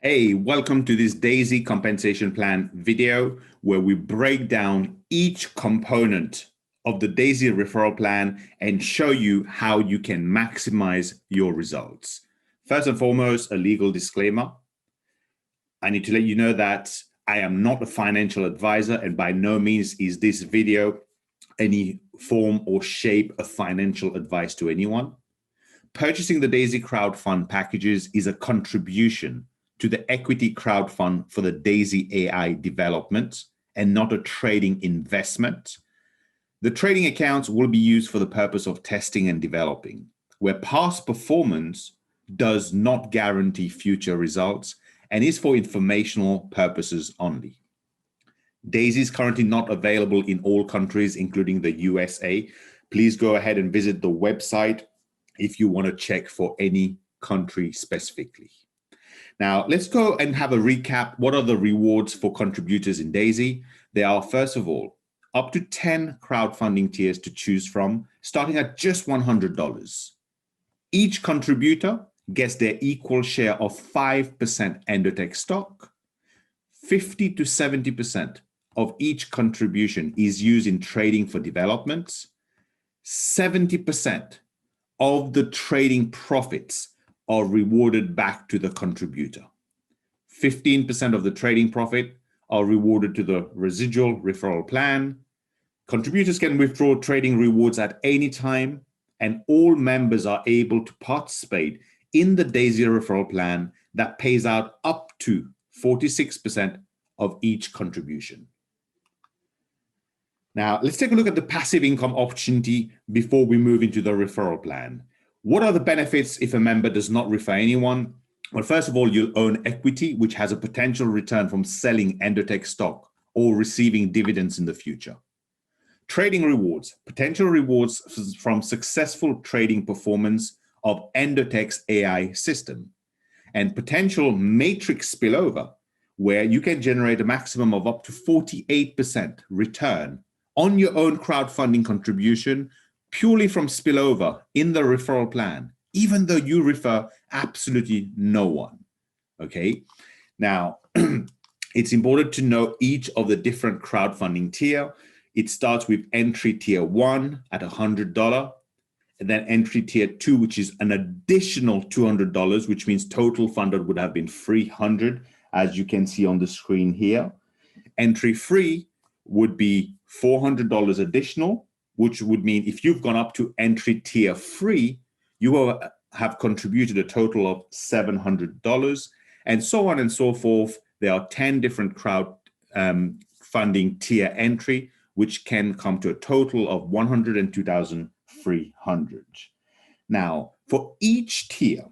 Hey, welcome to this Daisy compensation plan video where we break down each component of the Daisy referral plan and show you how you can maximize your results. First and foremost, a legal disclaimer. I need to let you know that I am not a financial advisor, and by no means is this video any form or shape of financial advice to anyone. Purchasing the Daisy crowdfund packages is a contribution to the equity crowdfund for the Daisy AI development and not a trading investment. The trading accounts will be used for the purpose of testing and developing, where past performance does not guarantee future results and is for informational purposes only. Daisy is currently not available in all countries, including the USA. Please go ahead and visit the website if you want to check for any country specifically. Now, let's go and have a recap. What are the rewards for contributors in Daisy? There are, first of all, up to 10 crowdfunding tiers to choose from, starting at just $100. Each contributor gets their equal share of 5% Endotech stock. 50 to 70% of each contribution is used in trading for developments. 70% of the trading profits are rewarded back to the contributor. 15% of the trading profit are rewarded to the residual referral plan. Contributors can withdraw trading rewards at any time, and all members are able to participate in the Daisy referral plan that pays out up to 46% of each contribution. Now, let's take a look at the passive income opportunity before we move into the referral plan. What are the benefits if a member does not refer anyone? Well, first of all, you'll own equity, which has a potential return from selling Endotech stock or receiving dividends in the future. Trading rewards, potential rewards from successful trading performance of Endotech's AI system, and potential matrix spillover, where you can generate a maximum of up to 48% return on your own crowdfunding contribution purely from spillover in the referral plan, even though you refer absolutely no one. Okay. Now, it's important to know each of the different crowdfunding tier. It starts with entry tier 1 at $100, and then entry tier 2, which is an additional $200, which means total funded would have been $300, as you can see on the screen here. Entry 3 would be $400 additional, which would mean if you've gone up to entry tier 3, you will have contributed a total of $700, and so on and so forth. There are 10 different crowdfunding tier entry, which can come to a total of $102,300. Now, for each tier,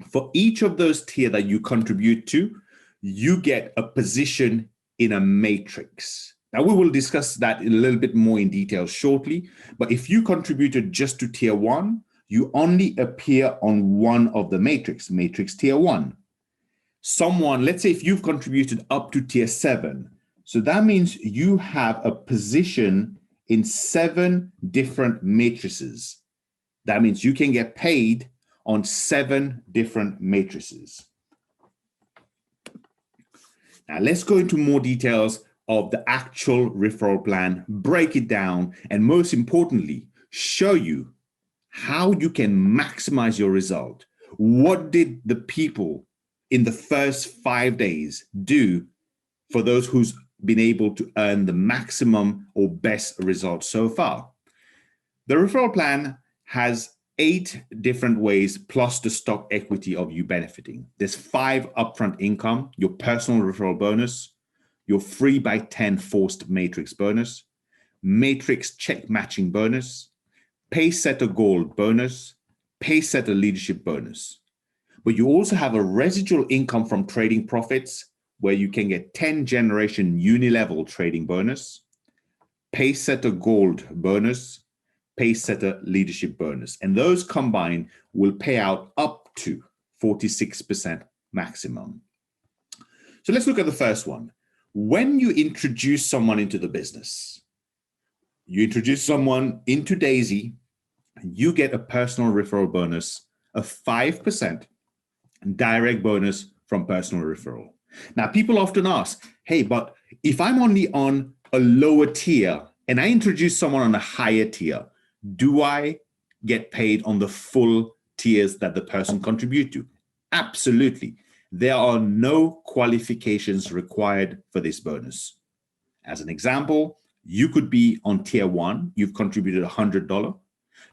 for each of those tier that you contribute to, you get a position in a matrix. Now, we will discuss that in a little bit more in detail shortly, but if you contributed just to tier 1, you only appear on one of the matrix tier 1. Someone, let's say if you've contributed up to tier 7, so that means you have a position in 7 different matrices. That means you can get paid on 7 different matrices. Now, let's go into more details of the actual referral plan, break it down, and most importantly, show you how you can maximize your result. What did the people in the first 5 days do for those who's been able to earn the maximum or best results so far? The referral plan has 8 different ways plus the stock equity of you benefiting. There's 5 upfront income, your personal referral bonus, your 3x10 forced matrix bonus, matrix check matching bonus, pay setter gold bonus, pay setter leadership bonus. But you also have a residual income from trading profits where you can get 10 generation uni-level trading bonus, pay setter gold bonus, pay setter leadership bonus. And those combined will pay out up to 46% maximum. So let's look at the first one. When you introduce someone into the business, you introduce someone into Daisy, you get a personal referral bonus of 5% direct bonus from personal referral. Now, people often ask, hey, but if I'm only on a lower tier and I introduce someone on a higher tier, do I get paid on the full tiers that the person contribute to? Absolutely. There are no qualifications required for this bonus. As an example, you could be on tier 1, you've contributed $100.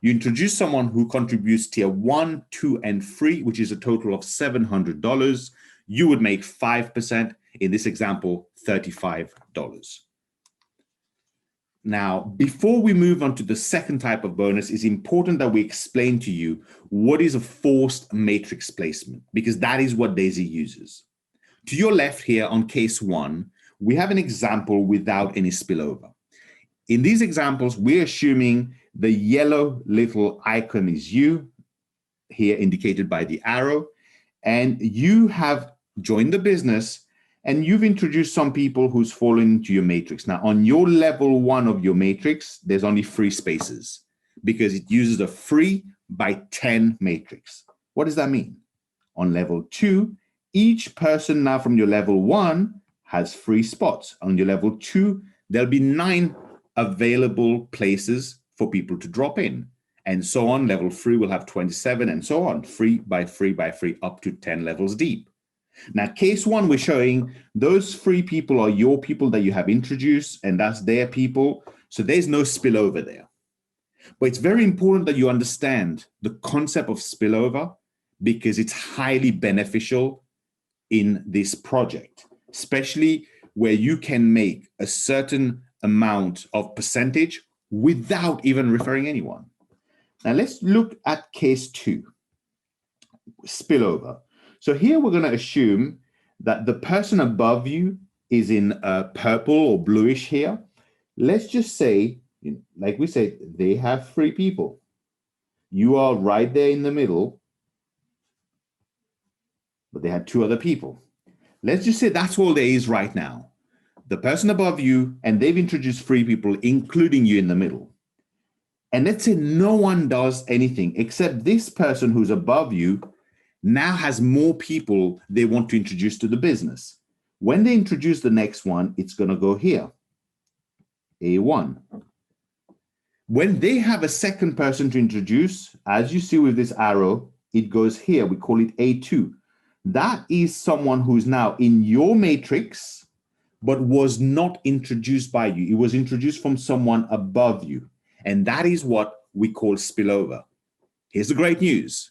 You introduce someone who contributes tier 1, 2, and 3, which is a total of $700. You would make 5%, in this example, $35. Now, before we move on to the second type of bonus, it's important that we explain to you what is a forced matrix placement, because that is what Daisy uses. To your left here on case 1, we have an example without any spillover. In these examples, we're assuming the yellow little icon is you, here indicated by the arrow, and you have joined the business and you've introduced some people who's fallen into your matrix. Now, on your level 1 of your matrix, there's only 3 spaces because it uses a 3 by 10 matrix. What does that mean? On level 2, each person now from your level 1 has 3 spots. On your level 2, there'll be 9 available places for people to drop in. And so on. Level 3 will have 27 and so on, 3 by 3 by 3 up to 10 levels deep. Now, case 1, we're showing those 3 people are your people that you have introduced, and that's their people. So there's no spillover there. But it's very important that you understand the concept of spillover because it's highly beneficial in this project, especially where you can make a certain amount of percentage without even referring anyone. Now let's look at case 2, spillover. So here we're going to assume that the person above you is in purple or bluish here. Let's just say, like we said, they have 3 people. You are right there in the middle, but they had 2 other people. Let's just say that's all there is right now. The person above you, and they've introduced 3 people, including you in the middle. And let's say no one does anything except this person who's above you now has more people they want to introduce to the business. When they introduce the next one, it's going to go here, A1. When they have a second person to introduce, as you see with this arrow, it goes here. We call it A2. That is someone who's now in your matrix, but was not introduced by you. It was introduced from someone above you. And that is what we call spillover. Here's the great news.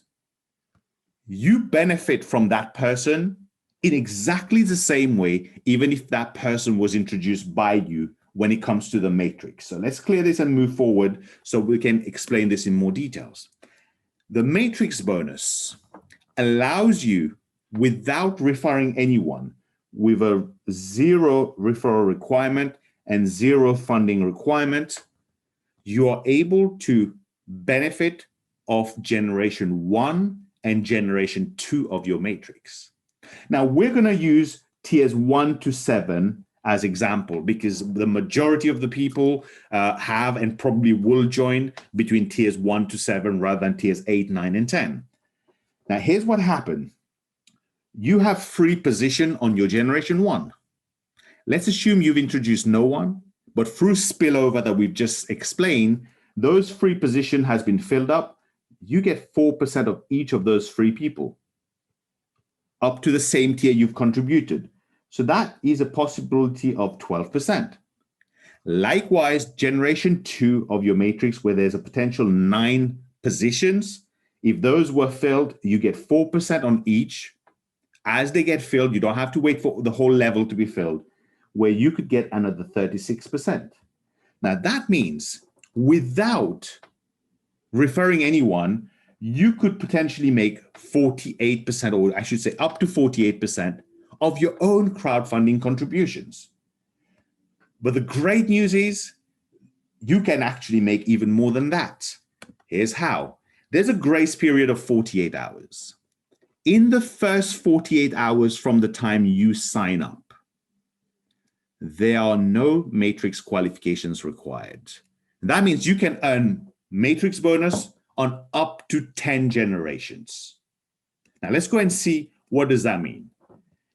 You benefit from that person in exactly the same way, even if that person was introduced by you when it comes to the matrix. So let's clear this and move forward so we can explain this in more details. The matrix bonus allows you, without referring anyone, with a 0 referral requirement and 0 funding requirement, you are able to benefit of generation 1 and generation 2 of your matrix. Now, we're going to use tiers 1 to 7 as example because the majority of the people have and probably will join between tiers 1 to 7 rather than tiers 8, 9, and 10. Now, here's what happened. You have 3 position on your generation 1. Let's assume you've introduced no one, but through spillover that we've just explained, those 3 position has been filled up. You get 4% of each of those 3 people up to the same tier you've contributed. So that is a possibility of 12%. Likewise, generation 2 of your matrix, where there's a potential 9 positions, if those were filled, you get 4% on each. As they get filled, you don't have to wait for the whole level to be filled, where you could get another 36%. Now that means without referring anyone, you could potentially make 48%, or I should say up to 48% of your own crowdfunding contributions. But the great news is you can actually make even more than that. Here's how. There's a grace period of 48 hours. In the first 48 hours from the time you sign up, there are no matrix qualifications required. That means you can earn matrix bonus on up to 10 generations. Now let's go and see what does that mean.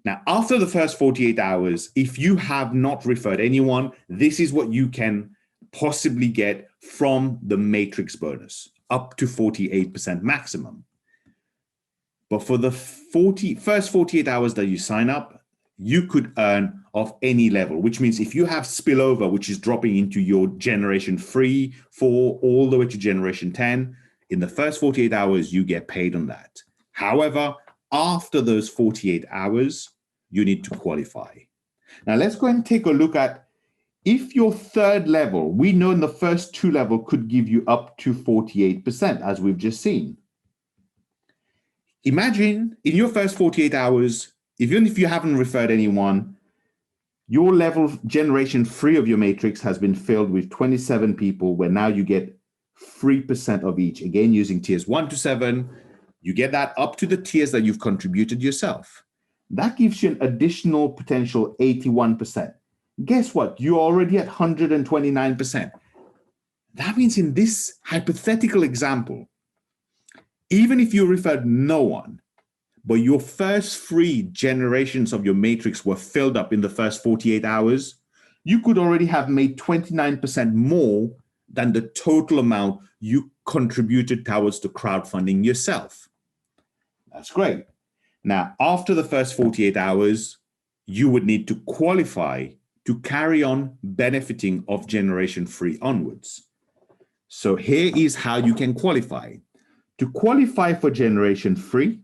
Now, after the first 48 hours, if you have not referred anyone, this is what you can possibly get from the matrix bonus, up to 48% maximum. But for the first 48 hours that you sign up, you could earn of any level, which means if you have spillover, which is dropping into your generation 3, 4, all the way to generation 10, in the first 48 hours, you get paid on that. However, after those 48 hours, you need to qualify. Now let's go and take a look at if your third level, we know in the first 2 level could give you up to 48%, as we've just seen. Imagine in your first 48 hours, even if you haven't referred anyone, your level generation 3 of your matrix has been filled with 27 people, where now you get 3% of each. Again, using tiers 1 to 7, you get that up to the tiers that you've contributed yourself. That gives you an additional potential 81%. Guess what? You're already at 129%. That means in this hypothetical example, even if you referred no one, but your first 3 generations of your matrix were filled up in the first 48 hours, you could already have made 29% more than the total amount you contributed towards the crowdfunding yourself. That's great. Now, after the first 48 hours, you would need to qualify to carry on benefiting of generation 3 onwards. So here is how you can qualify. To qualify for generation 3,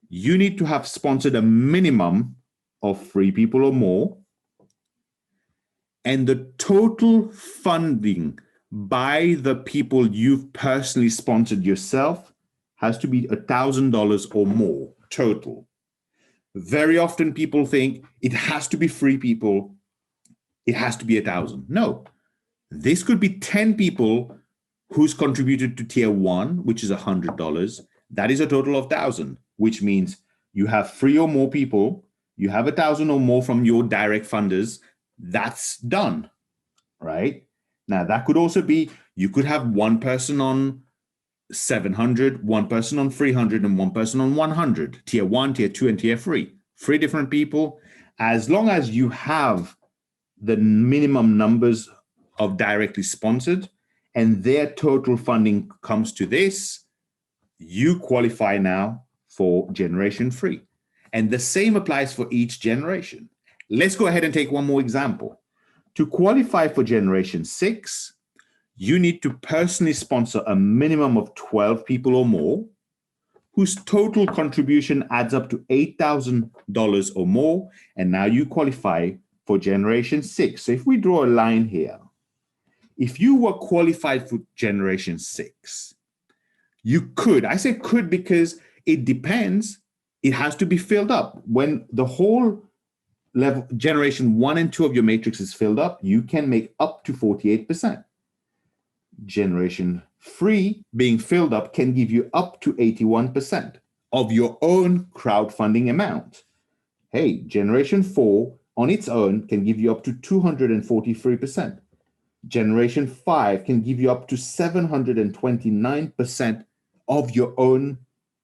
you need to have sponsored a minimum of 3 people or more, and the total funding by the people you've personally sponsored yourself has to be $1,000 or more total. Very often people think it has to be 3 people, it has to be 1,000. No, this could be 10 people who's contributed to tier 1, which is $100. That is a total of 1,000, which means you have 3 or more people, you have 1,000 or more from your direct funders. That's done, right? Now, that could also be, you could have 1 person on 700, 1 person on 300, and 1 person on 100, tier 1, tier 2, and tier 3. 3 different people. As long as you have the minimum numbers of directly sponsored and their total funding comes to this, you qualify now for generation 3. And the same applies for each generation. Let's go ahead and take one more example. To qualify for generation 6, you need to personally sponsor a minimum of 12 people or more, whose total contribution adds up to $8,000 or more, and now you qualify for generation 6. So if we draw a line here, if you were qualified for generation 6, you could, I say could because it depends, it has to be filled up. When the whole level, generation 1 and 2 of your matrix is filled up, you can make up to 48%. Generation 3 being filled up can give you up to 81% of your own crowdfunding amount. Hey, generation 4 on its own can give you up to 243%. Generation 5 can give you up to 729% of your own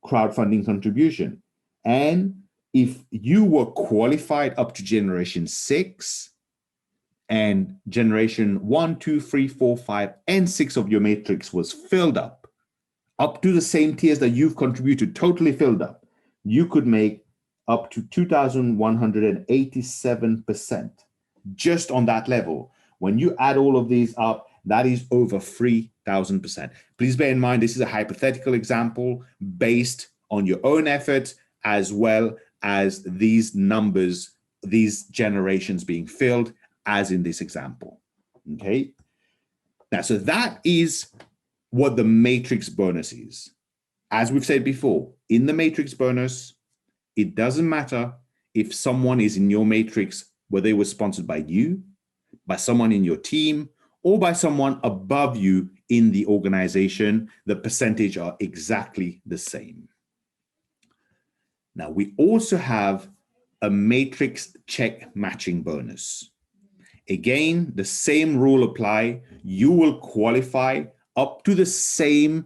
crowdfunding contribution. And if you were qualified up to generation 6 and generation 1, 2, 3, 4, 5, and 6 of your matrix was filled up to the same tiers that you've contributed, totally filled up, you could make up to 2,187% just on that level. When you add all of these up, that is over 3,000%. Please bear in mind, this is a hypothetical example based on your own efforts, as well as these numbers, these generations being filled, as in this example, okay? Now, so that is what the matrix bonus is. As we've said before, in the matrix bonus, it doesn't matter if someone is in your matrix, whether they were sponsored by you, by someone in your team, or by someone above you in the organization, the percentage are exactly the same. Now, we also have a matrix check matching bonus. Again, the same rule apply. You will qualify up to the same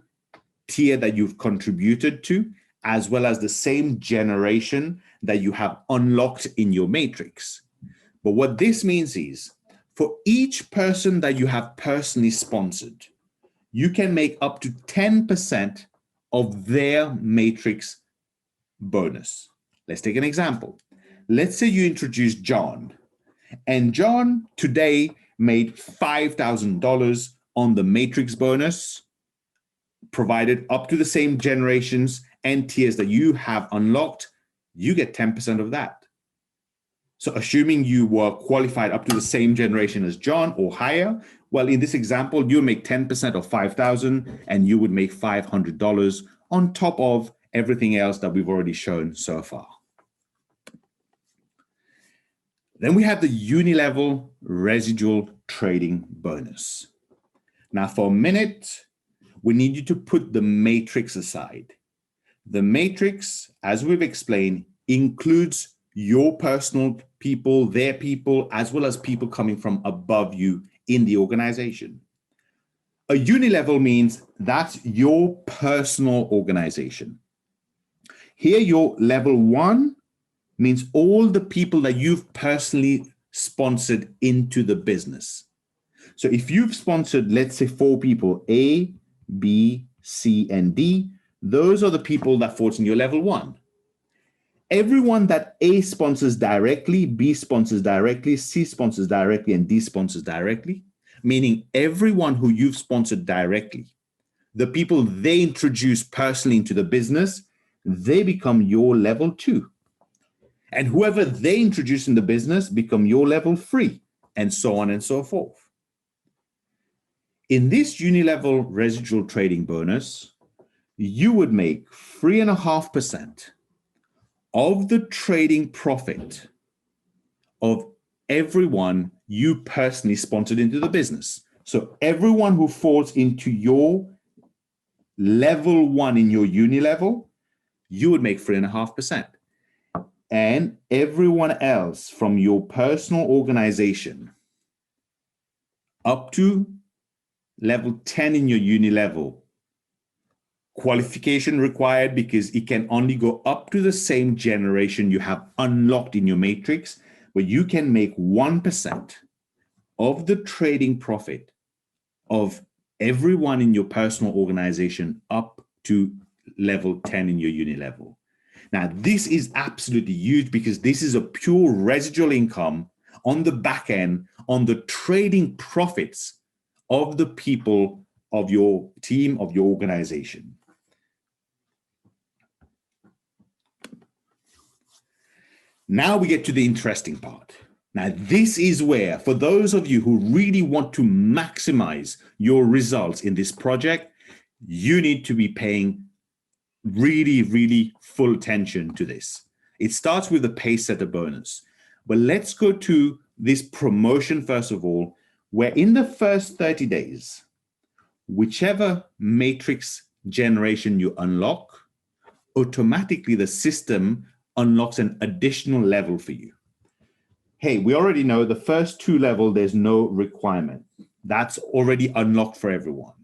tier that you've contributed to, as well as the same generation that you have unlocked in your matrix. But what this means is for each person that you have personally sponsored, you can make up to 10% of their matrix bonus. Let's take an example. Let's say you introduce John, and John today made $5,000 on the matrix bonus, provided up to the same generations and tiers that you have unlocked. You get 10% of that. So assuming you were qualified up to the same generation as John or higher, well, in this example, you make 10% of 5,000 and you would make $500 on top of everything else that we've already shown so far. Then we have the uni-level residual trading bonus. Now for a minute, we need you to put the matrix aside. The matrix, as we've explained, includes your personal people, their people, as well as people coming from above you in the organization. A uni-level means that's your personal organization. Here, your level 1 means all the people that you've personally sponsored into the business. So if you've sponsored, let's say 4 people, A, B, C, and D, those are the people that fall in your level 1. Everyone that A sponsors directly, B sponsors directly, C sponsors directly, and D sponsors directly, meaning everyone who you've sponsored directly, the people they introduce personally into the business, they become your level 2. And whoever they introduce in the business become your level 3, and so on and so forth. In this uni-level residual trading bonus, you would make 3.5% of the trading profit of everyone you personally sponsored into the business. So everyone who falls into your level 1 in your uni level, you would make 3.5%. And everyone else from your personal organization up to level 10 in your uni level, qualification required because it can only go up to the same generation you have unlocked in your matrix, but you can make 1% of the trading profit of everyone in your personal organization up to level 10 in your uni level. Now, this is absolutely huge because this is a pure residual income on the back end, on the trading profits of the people of your team, of your organization. Now we get to the interesting part. Now, this is where, for those of you who really want to maximize your results in this project, you need to be paying really full attention to this. It starts with the pace setter bonus. But let's go to this promotion first of all, where in the first 30 days, whichever matrix generation you unlock, automatically the system unlocks an additional level for you. Hey, we already know the first 2 levels, there's no requirement. That's already unlocked for everyone.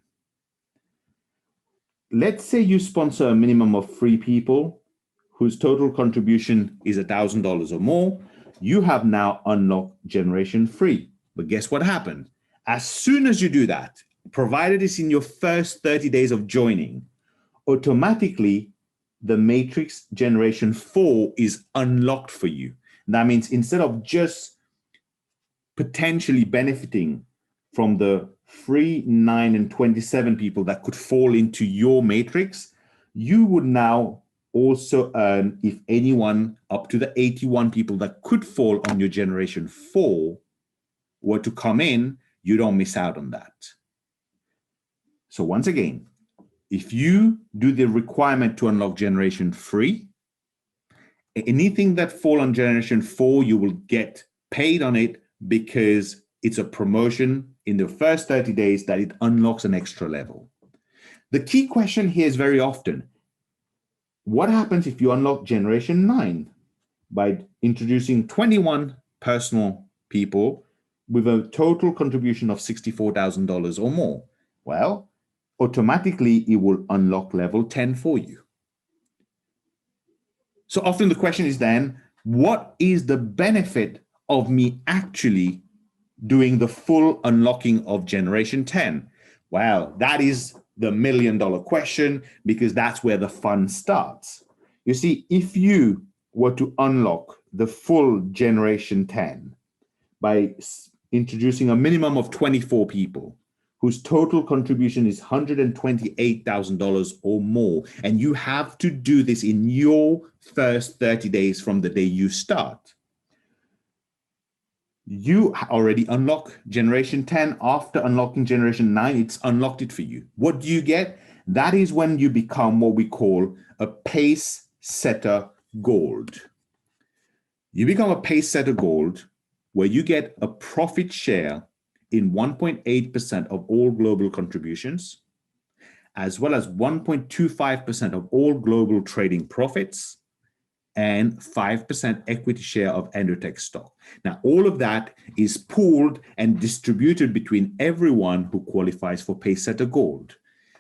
Let's say you sponsor a minimum of 3 people whose total contribution is $1,000 or more. You have now unlocked generation 3. But guess what happened? As soon as you do that, provided it's in your first 30 days of joining, automatically the matrix generation 4 is unlocked for you. That means instead of just potentially benefiting from the 3, 9, and 27 people that could fall into your matrix, you would now also earn, if anyone, up to the 81 people that could fall on your generation 4 were to come in, you don't miss out on that. So once again, if you do the requirement to unlock generation 3, anything that fall on generation 4, you will get paid on it because it's a promotion in the first 30 days that it unlocks an extra level. The key question here is very often, what happens if you unlock generation 9 by introducing 21 personal people with a total contribution of $64,000 or more? Well, automatically it will unlock level 10 for you. So often the question is then, what is the benefit of me actually doing the full unlocking of generation 10? Well, that is the $1,000,000 question, because that's where the fun starts. You see, if you were to unlock the full generation 10 by introducing a minimum of 24 people whose total contribution is $128,000 or more, and you have to do this in your first 30 days from the day you start, you already unlock generation 10. After unlocking generation 9, it's unlocked it for you. What do you get? That is when you become what we call a pace setter gold. You become a pace setter gold where you get a profit share in 1.8% of all global contributions, as well as 1.25% of all global trading profits, and 5% equity share of Endotech stock. Now, all of that is pooled and distributed between everyone who qualifies for Pacesetter Gold.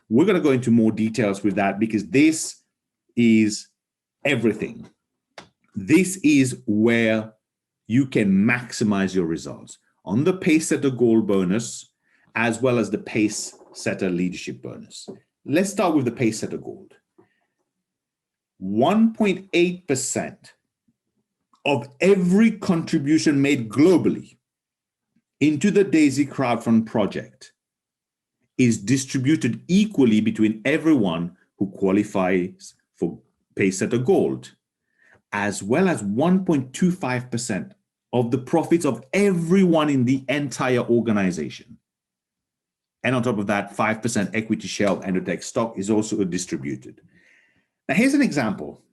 We're going to go into more details with that, because this is everything. This is where you can maximize your results on the Pacesetter Gold bonus, as well as the Pacesetter Leadership bonus. Let's start with the Pacesetter Gold. 1.8% of every contribution made globally into the Daisy crowdfund project is distributed equally between everyone who qualifies for Pacesetter Gold, as well as 1.25% of the profits of everyone in the entire organization. And on top of that, 5% equity share of Endotech stock is also distributed. Now, here's an example.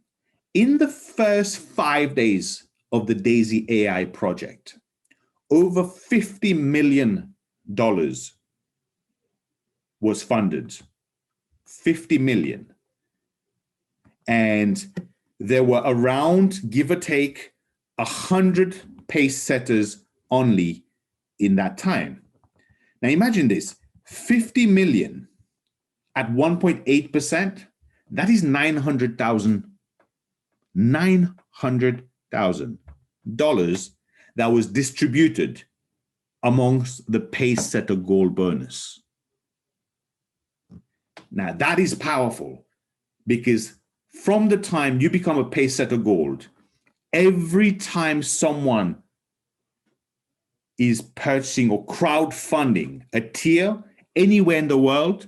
In the first 5 days of the Daisy AI project, over $50 million was funded. 50 million. And there were around, give or take, 100 pace setters only in that time. Now imagine this, 50 million at 1.8%, that is $900,000 that was distributed amongst the pace setter gold bonus. Now that is powerful, because from the time you become a pace setter gold, every time someone is purchasing or crowdfunding a tier anywhere in the world,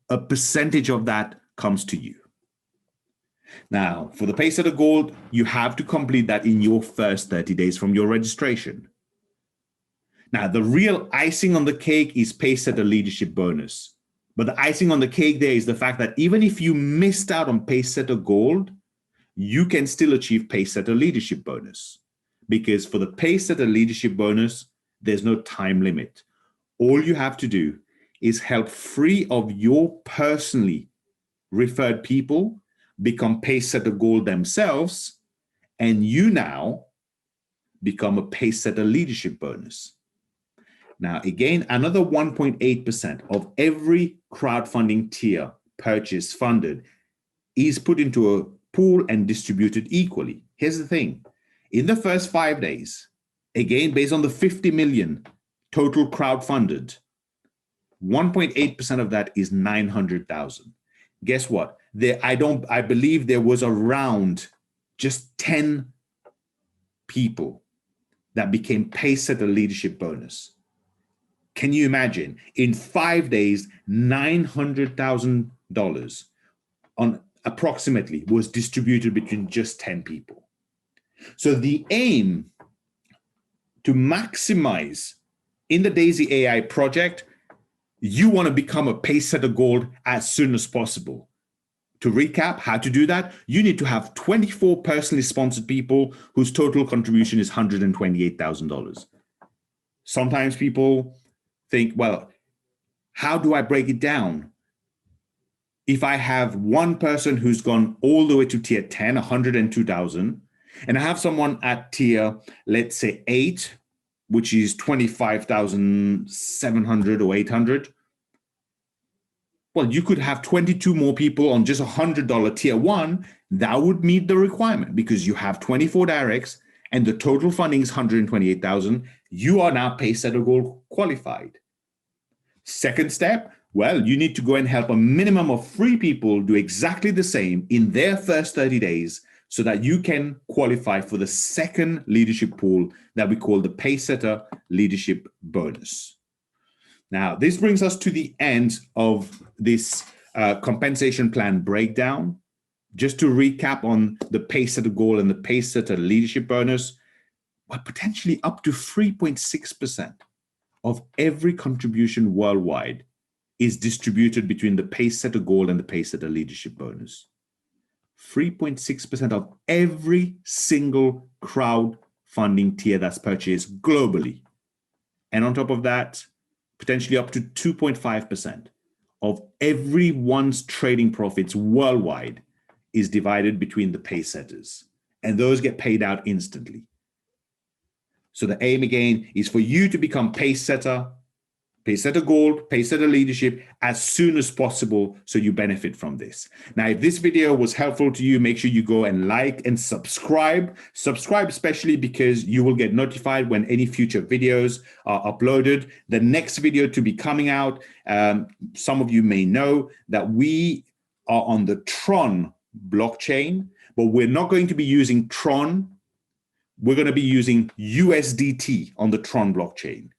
a percentage of that comes to you. Now, for the Pacesetter Gold, you have to complete that in your first 30 days from your registration. Now, the real icing on the cake is Pacesetter Leadership bonus. But the icing on the cake there is the fact that even if you missed out on Pacesetter Gold, you can still achieve Pacesetter Leadership bonus. Because for the Pacesetter Leadership bonus, there's no time limit. All you have to do is help 3 of your personally referred people become Pacesetter Gold themselves, and you now become a Pacesetter Leadership bonus. Now, again, another 1.8% of every crowdfunding tier purchase funded is put into a pool and distributed equally. Here's the thing. In the first 5 days, again, based on the 50 million total crowdfunded, 1.8% of that is 900,000. Guess what? I believe there was around just 10 people that became Pacesetter Leadership bonus. Can you imagine? In 5 days, $900,000 on approximately was distributed between just 10 people. So the aim to maximize in the Daisy AI project, you want to become a Pacesetter Gold as soon as possible. To recap, how to do that, you need to have 24 personally sponsored people whose total contribution is $128,000. Sometimes people think, well, how do I break it down? If I have one person who's gone all the way to tier 10, 102,000, and I have someone at tier, let's say 8, which is 25,700 or 800, Well, you could have 22 more people on just $100 tier one. That would meet the requirement because you have 24 directs and the total funding is 128,000. You are now Pacesetter Gold qualified. Second step, well, you need to go and help a minimum of 3 people do exactly the same in their first 30 days so that you can qualify for the second leadership pool that we call the Pacesetter Leadership Bonus. Now, this brings us to the end of this compensation plan breakdown. Just to recap on the Pacesetter Goal and the Pacesetter Leadership Bonus, well, potentially up to 3.6% of every contribution worldwide is distributed between the Pacesetter Goal and the Pacesetter Leadership Bonus. 3.6% of every single crowdfunding tier that's purchased globally. And on top of that, potentially up to 2.5% of everyone's trading profits worldwide is divided between the Pacesetters, and those get paid out instantly. So the aim again is for you to become Pacesetter, Pacesetter Gold, Pacesetter Leadership as soon as possible so you benefit from this. Now, if this video was helpful to you, make sure you go and like and subscribe. Subscribe especially because you will get notified when any future videos are uploaded. The next video to be coming out, some of you may know that we are on the Tron blockchain, but we're not going to be using Tron. We're going to be using USDT on the Tron blockchain.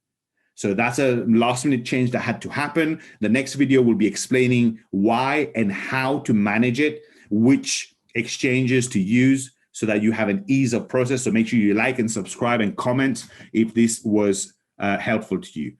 So that's a last minute change that had to happen. The next video will be explaining why and how to manage it, which exchanges to use so that you have an ease of process. So make sure you like and subscribe and comment if this was helpful to you.